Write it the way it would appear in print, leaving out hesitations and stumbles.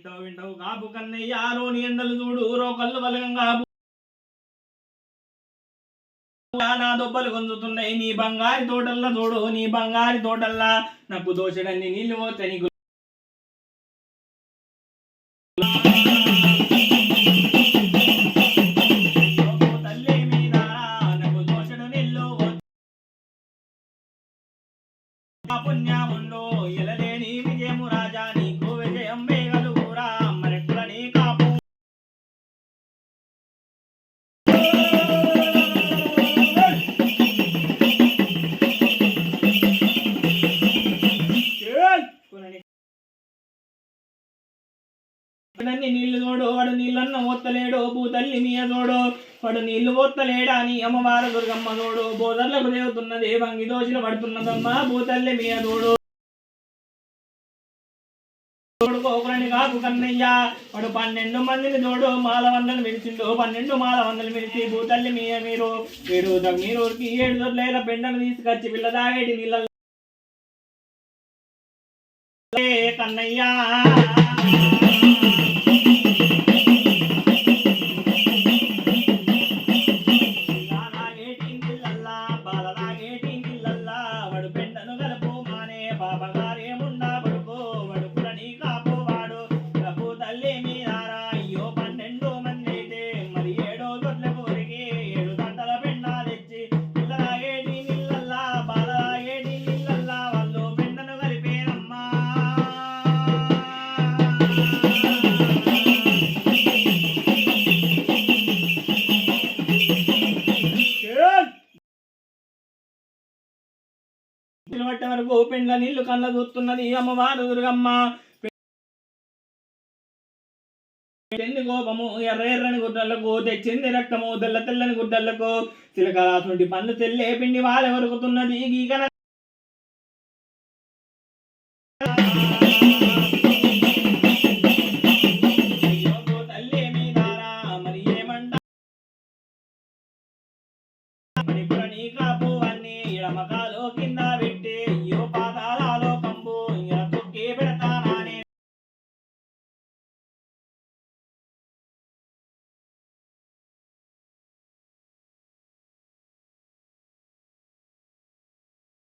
వింటావు కాపు కన్నయ్య రోని ఎండలు చూడు రోకళ్ళు బలగంగా నా దొబ్బలు గుంజుతున్నాయి నీ బంగారి తోటల్లా చూడు నీ బంగారి తోటల్లా నాకు దోషడన్ని నీళ్ళు పోతే నీకు తల్లి మీద నాకు దోషడు నీళ్ళు పుణ్యముండు ఎలలేని విజయము రాజా నీకు విజయం వేగలుగురా మరెట్ల నీ కాపు నీళ్లు చూడు వాడు నీళ్ళన్న ఓత్తలేడు భూతల్లి మీద చూడు వాడు నీళ్లు ఓత్తలేడా అని అమ్మవారు దుర్గమ్మ చూడు బోధర్లకు దేవుతున్నది వంగి దోషులు పడుతున్నదమ్మ భూతల్లి మీద చూడు ఒకరిని కాకు కన్నయ్య వాడు 12 మందిని చూడు మాలవందలు విరిచిండు 12 మాలవందలు విరిచి భూతల్లి మీద మీరు మీరుకి 7 దొడ్ల పెండను తీసుకొచ్చి పిల్ల తాగేటి నీళ్ళ కన్నయ్య నిలబట్టే వరకు పెండ్ల నీళ్లు కళ్ళ చూస్తున్నది అమ్మవారు దుర్గమ్మ చెంది కోపము ఎర్రని గుడ్డలకు తెచ్చింది రక్తము తెల్లని గుడ్డలకు చిలకరాసుంటి పన్ను తెల్లే పిండి వాళ్ళ వరకుతున్నది గీకన తల్లి మీదారా మరి ఏమంట కాపు అన్ని ఎడమకాలు కింద